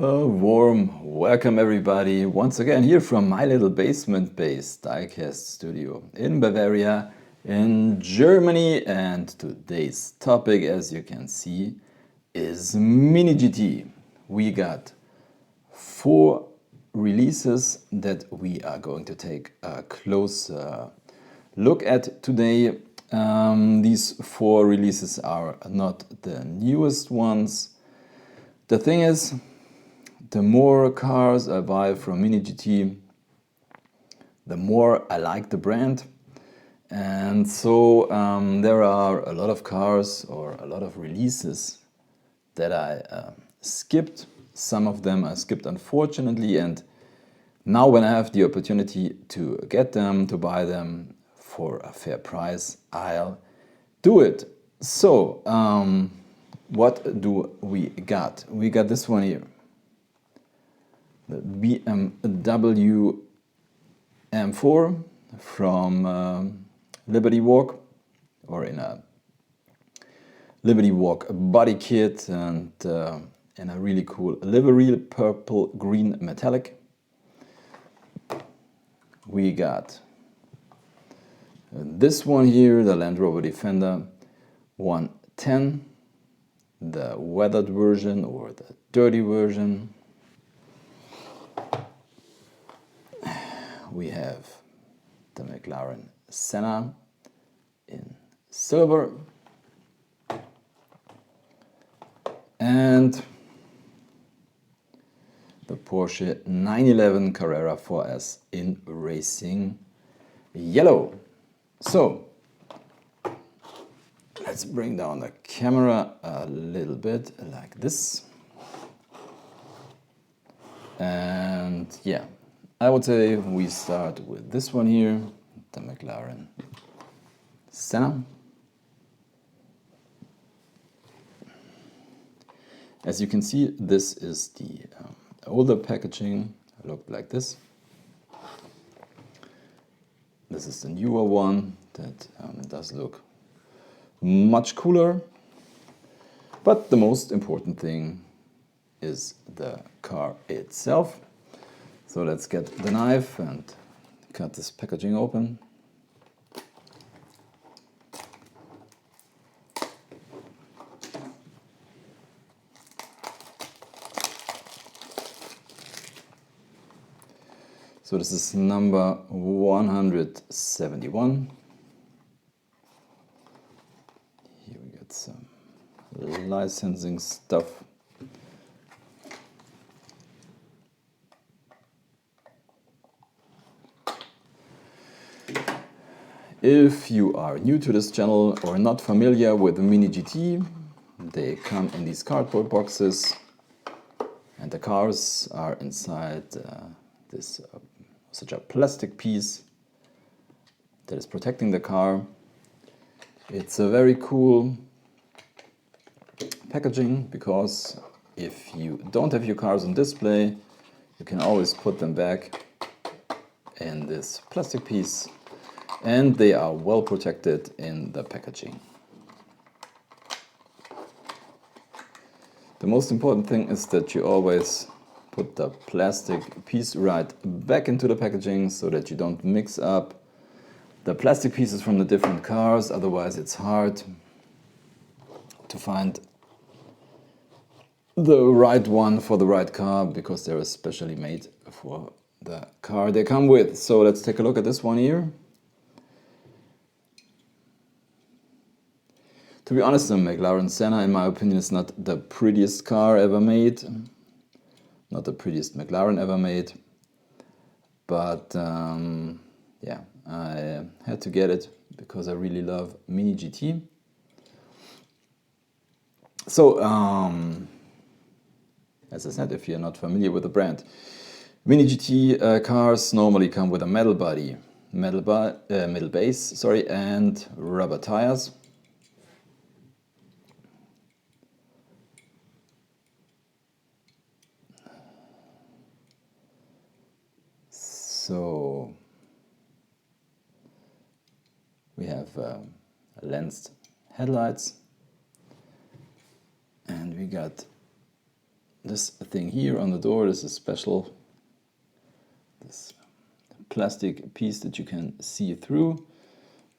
A warm welcome everybody once again here from my little basement-based diecast studio in Bavaria in Germany, and today's topic, as you can see, is Mini GT. We got 4 releases that we are going to take a close look at today. These 4 releases are not the newest ones. The thing is, the more cars I buy from Mini GT, the more I like the brand. And so there are a lot of cars or a lot of releases that I skipped. Some of them I skipped, unfortunately, and now when I have the opportunity to get them, to buy them for a fair price, I'll do it. So what do we got? We got this one here, the BMW M4 from Liberty Walk, or in a Liberty Walk body kit, and in a really cool livery, purple green metallic. We got this one here, the Land Rover Defender 110, the weathered version or the dirty version. We have the McLaren Senna in silver, and the Porsche 911 Carrera 4S in racing yellow. So let's bring down the camera a little bit like this. And yeah, I would say we start with this one here, the McLaren Senna. As you can see, this is the older packaging. It looked like this. This is the newer one that does look much cooler. But the most important thing is the car itself. So let's get the knife and cut this packaging open. So this is number 171. Here we get some licensing stuff. If you are new to this channel or not familiar with Mini GT, they come in these cardboard boxes, and the cars are inside this such a plastic piece that is protecting the car. It's a very cool packaging, because if you don't have your cars on display, you can always put them back in this plastic piece, and they are well protected in the packaging. The most important thing is that you always put the plastic piece right back into the packaging, so that you don't mix up the plastic pieces from the different cars. Otherwise it's hard to find the right one for the right car, because they're especially made for the car they come with. So let's take a look at this one here. To be honest, the McLaren Senna, in my opinion, is not the prettiest car ever made. Not the prettiest McLaren ever made. But yeah, I had to get it because I really love Mini GT. So, as I said, if you're not familiar with the brand, Mini GT cars normally come with a metal body, metal base, and rubber tires. So we have lensed headlights, and we got this thing here on the door. This is special, this plastic piece that you can see through.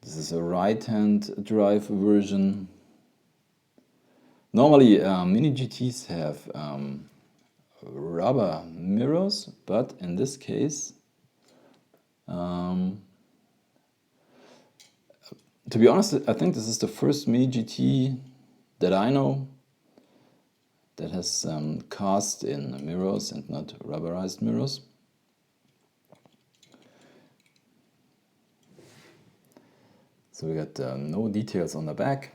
This is a right-hand drive version. Normally Mini GTs have rubber mirrors, but in this case, to be honest, I think this is the first Mini GT that I know that has cast-in mirrors and not rubberized mirrors. So we got no details on the back,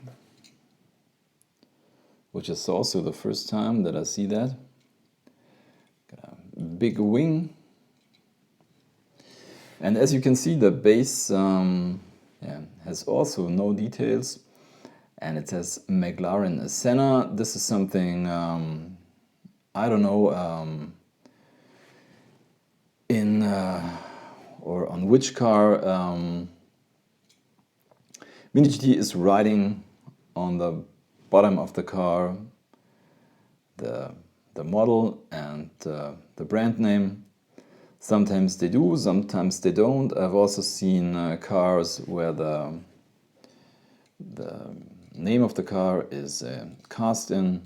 which is also the first time that I see that. Got a big wing. And as you can see, the base has also no details. And it says McLaren Senna. This is something, I don't know, in or on which car Mini GT is riding on the bottom of the car, the model and the brand name. Sometimes they do, sometimes they don't. I've also seen cars where the name of the car is cast in,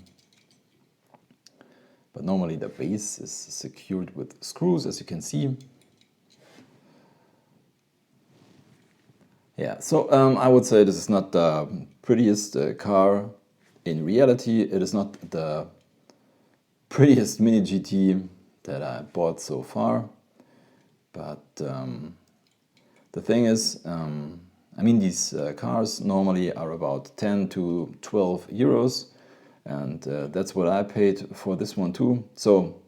but normally the base is secured with screws, as you can see. Yeah, so I would say this is not the prettiest car. In reality, it is not the prettiest Mini GT that I bought so far. But the thing is, I mean, these cars normally are about 10 to 12 euros, and that's what I paid for this one too. So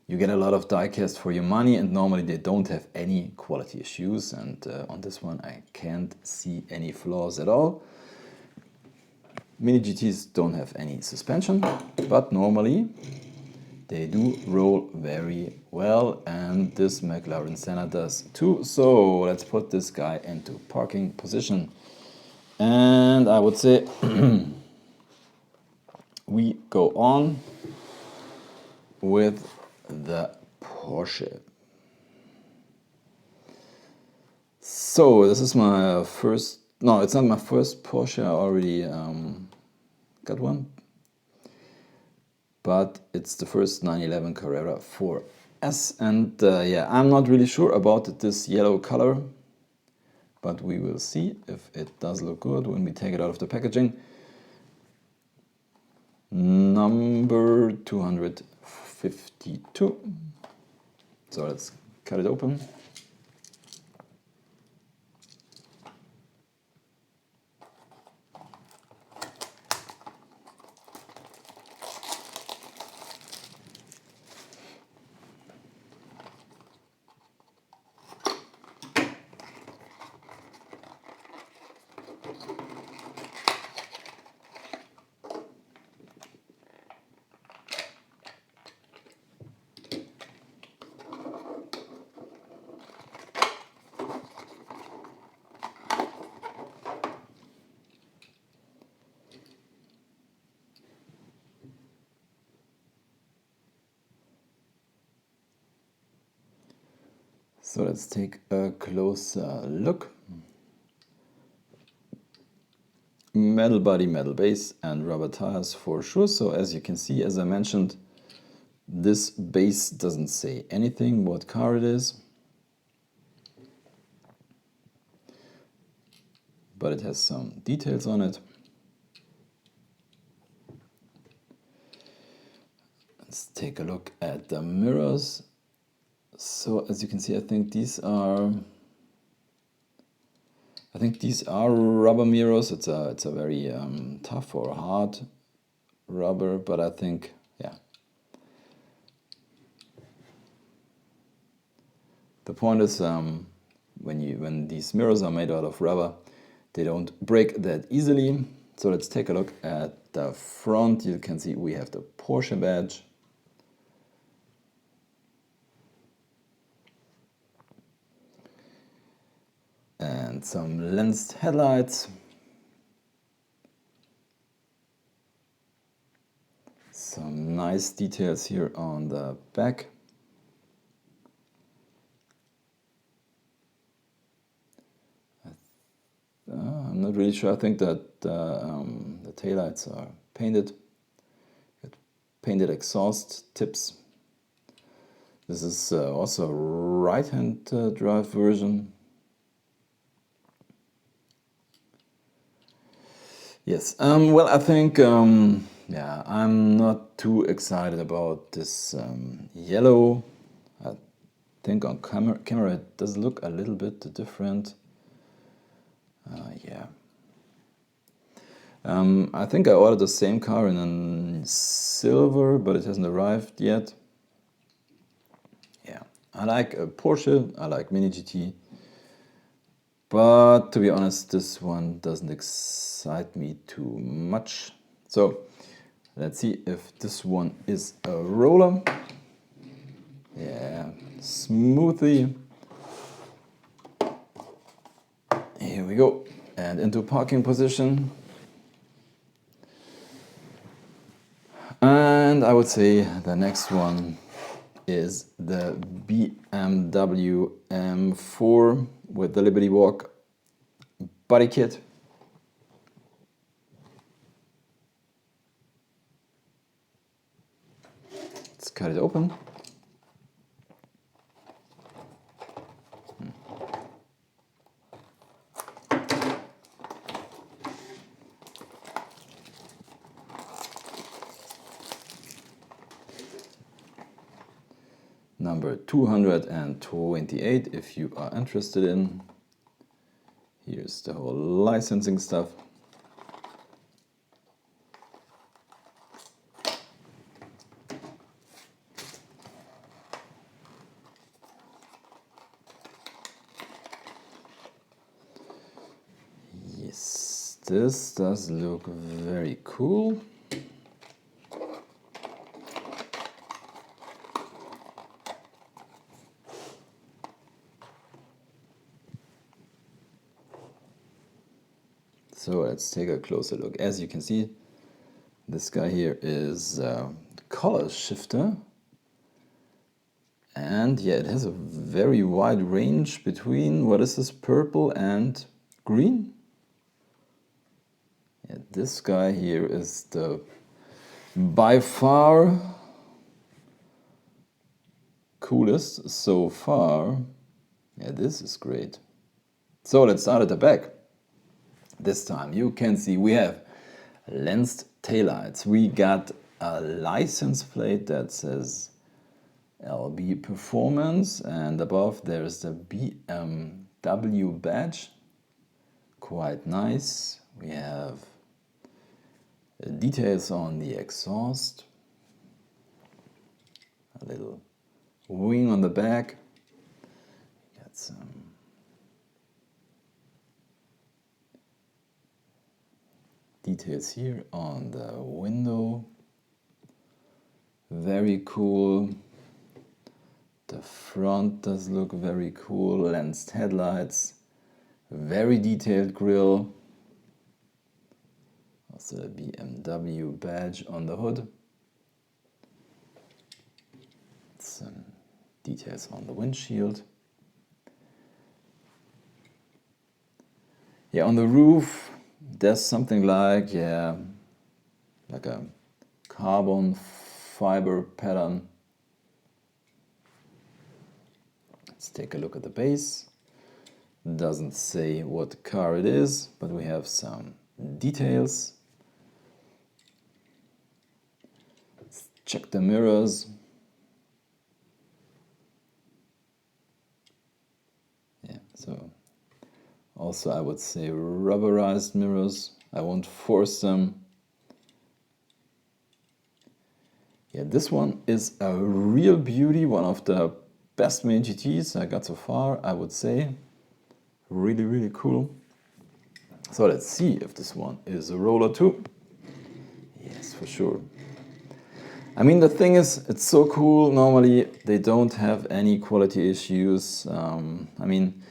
you get a lot of diecast for your money, and normally they don't have any quality issues, and on this one I can't see any flaws at all. Mini GTs don't have any suspension, but normally they do roll very well, and this McLaren Senna does too. So let's put this guy into parking position, and I would say we go on with the Porsche. So this is my first, no, it's not my first Porsche. I already got one, but it's the first 911 Carrera 4S, and yeah, I'm not really sure about this yellow color, but we will see if it does look good when we take it out of the packaging. Number 252. So let's cut it open. So let's take a closer look. Metal body, metal base, and rubber tires for sure. So as you can see, as I mentioned, this base doesn't say anything what car it is, but it has some details on it. Let's take a look at the mirrors. So as you can see, I think these are rubber mirrors. It's a very tough or hard rubber, but I think, yeah. The point is, when these mirrors are made out of rubber, they don't break that easily. So let's take a look at the front. You can see we have the Porsche badge. And some lensed headlights. Some nice details here on the back. I'm not really sure. I think that the taillights are painted. Got painted exhaust tips. This is also a right-hand drive version. Yes, well, I think, yeah, I'm not too excited about this yellow. I think on camera it does look a little bit different. Yeah. I think I ordered the same car in silver, but it hasn't arrived yet. Yeah, I like a Porsche, I like Mini GT. But to be honest, this one doesn't excite me too much. So let's see if this one is a roller. Yeah, smoothly. Here we go. And into parking position. And I would say the next one is the BMW M4 with the Liberty Walk body kit. Let's cut it open. Number 228 if you are interested in. Here's the whole licensing stuff. Yes, this does look very cool. So let's take a closer look. As you can see, this guy here is a color shifter. And yeah, it has a very wide range between, what is this, purple and green? Yeah, this guy here is the by far coolest so far. Yeah, this is great. So let's start at the back. This time you can see we have lensed taillights. We got a license plate that says LB Performance, and above there's the BMW badge. Quite nice. We have details on the exhaust. A little wing on the back. Got some details here on the window. Very cool. The front does look very cool. Lensed headlights. Very detailed grille. Also the BMW badge on the hood. Some details on the windshield. Yeah, on the roof there's something like, yeah, like a carbon fiber pattern. Let's take a look at the base. Doesn't say what car it is, but we have some details. Let's check the mirrors. Yeah, so also I would say rubberized mirrors. I won't force them. Yeah, this one is a real beauty, one of the best Mini GTs I got so far, I would say. Really, really cool. So let's see if this one is a roller too. Yes, for sure. I mean, the thing is, it's so cool. Normally they don't have any quality issues. I mean,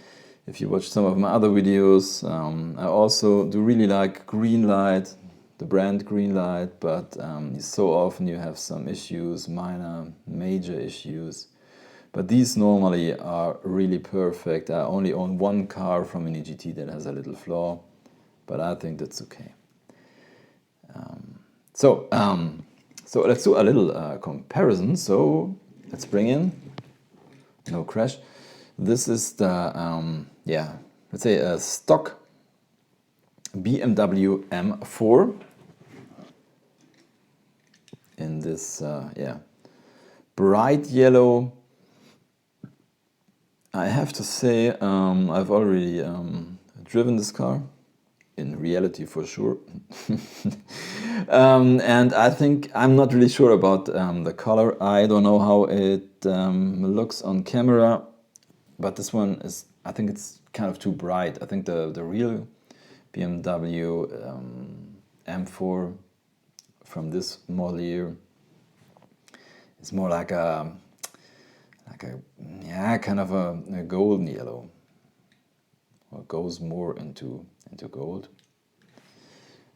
if you watch some of my other videos, I also do really like green light. the brand green light, but so often you have some issues, minor, major issues. But these normally are really perfect. I only own one car from Mini GT that has a little flaw, but I think that's okay. So let's do a little comparison. So let's bring in, no crash. This is the, yeah, let's say a stock BMW M4 in this, yeah, bright yellow. I have to say, I've already driven this car, in reality for sure. And I think, I'm not really sure about the color. I don't know how it looks on camera, but this one is, I think it's kind of too bright. I think the real BMW M4 from this model year is more like a yeah, kind of a golden yellow, or goes more into gold.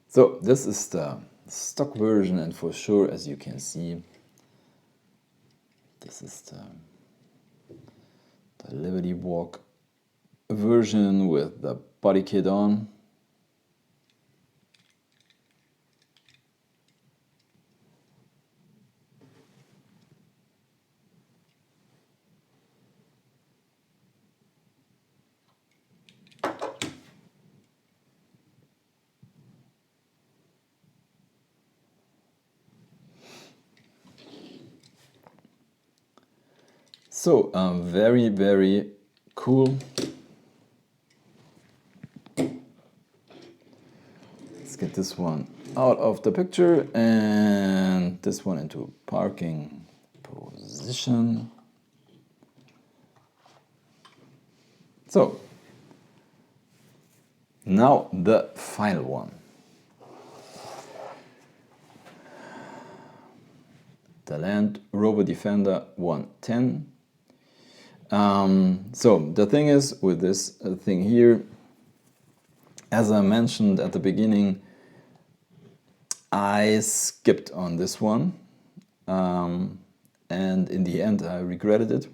So this is the stock version, and for sure, as you can see, this is the Liberty Walk version with the body kit on. So very, very cool. Let's get this one out of the picture and this one into parking position. So now the final one. The Land Rover Defender 110. So the thing is with this thing here, as I mentioned at the beginning, I skipped on this one, and in the end I regretted it.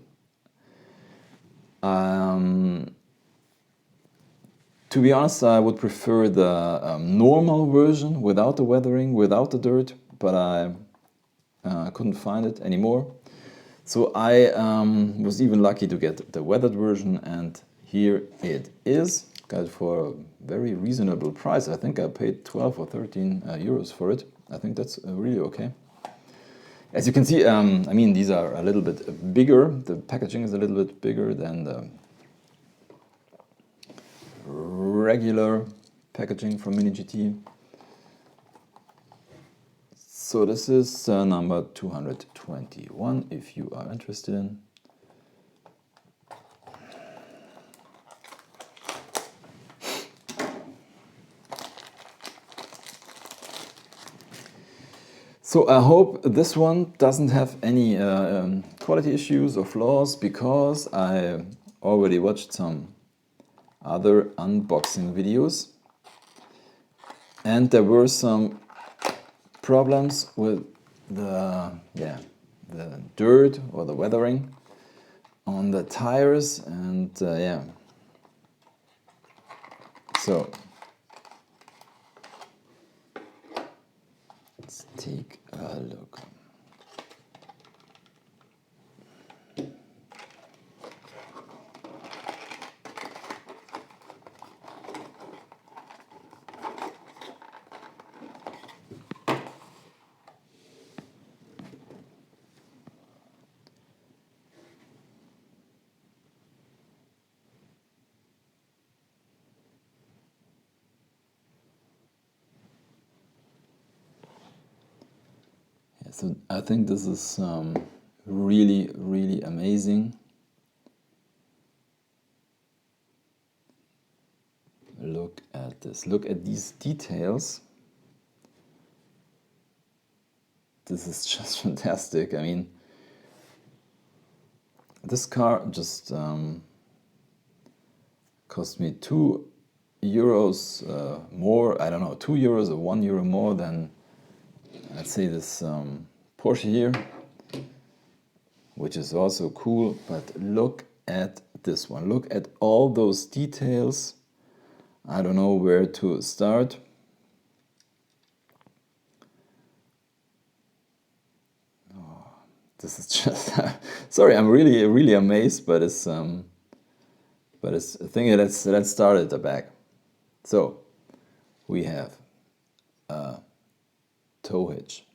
To be honest, I would prefer the normal version without the weathering, without the dirt, but I couldn't find it anymore. So I was even lucky to get the weathered version, and here it is. Got it for a very reasonable price. I think I paid 12 or 13 euros for it. I think that's really okay. As you can see, I mean, these are a little bit bigger. The packaging is a little bit bigger than the regular packaging from Mini GT. So this is number 221, if you are interested in. So I hope this one doesn't have any quality issues or flaws, because I already watched some other unboxing videos and there were some problems with the dirt or the weathering on the tires, and yeah, so let's take a look. So I think this is really, really amazing. Look at this. Look at these details. This is just fantastic. I mean, this car just cost me 2 euros more, I don't know, 2 euros or 1 euro more than, let's say, this Porsche here, which is also cool. But look at this one, look at all those details. I don't know where to start. Oh, this is just sorry, I'm really amazed, but it's I think let's start at the back. So we have a tow hitch,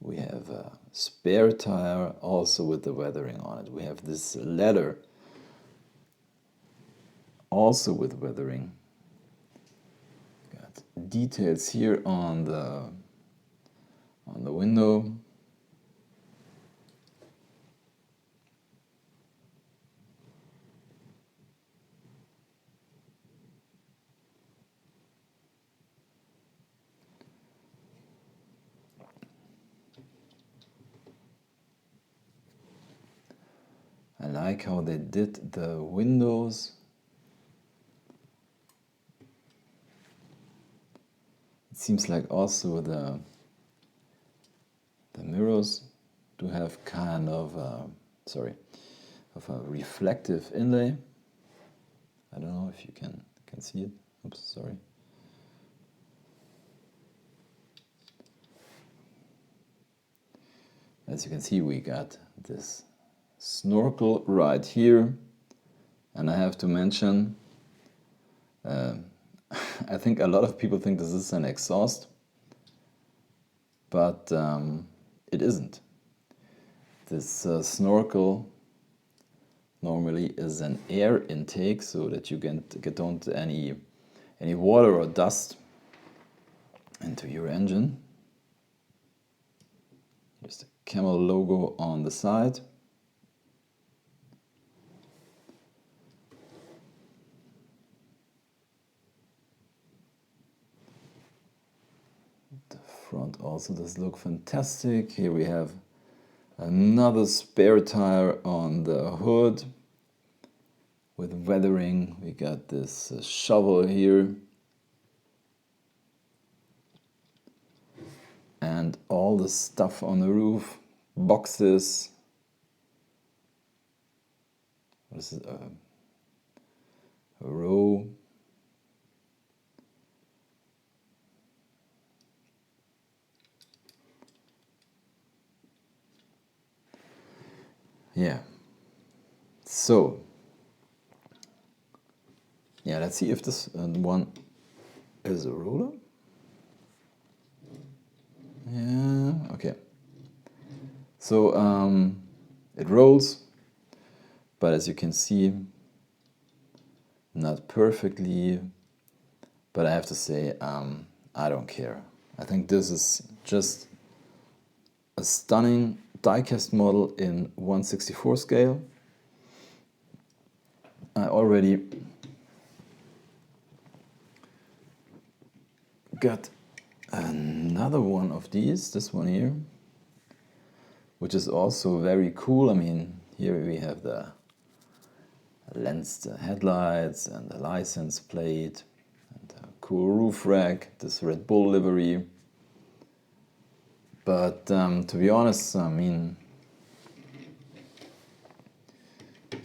we have a spare tire also with the weathering on it, we have this ladder also with weathering, got details here on the window. I like how they did the windows. It seems like also the mirrors do have kind of a reflective inlay. I don't know if you can see it. Oops, sorry. As you can see, we got this snorkel right here, and I have to mention, I think a lot of people think this is an exhaust, but it isn't. This snorkel normally is an air intake, so that you don't any water or dust into your engine. Here's the Camel logo on the side. The front also does look fantastic. Here we have another spare tire on the hood with weathering. We got this shovel here. And all the stuff on the roof, boxes. What is it? A row. Yeah. So, yeah, let's see if this one is a roller. Yeah, okay. So it rolls, but as you can see, not perfectly. But I have to say, I don't care. I think this is just a stunning diecast model in 1/64 scale. I already got another one of these, this one here, which is also very cool. I mean, here we have the lensed headlights and the license plate and a cool roof rack, this Red Bull livery. But to be honest, I mean,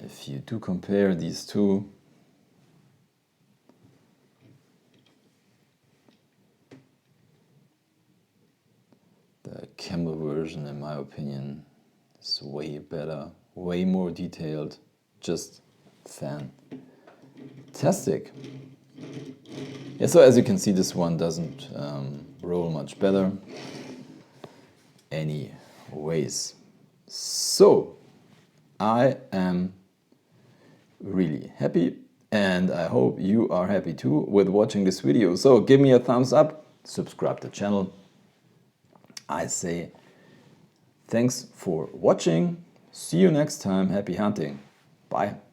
if you do compare these two, the Camel version, in my opinion, is way better, way more detailed, just fantastic. Yeah, so as you can see, this one doesn't roll much better. Anyways, so I am really happy, and I hope you are happy too with watching this video. So give me a thumbs up, subscribe to the channel. I say thanks for watching. See you next time. Happy hunting. Bye.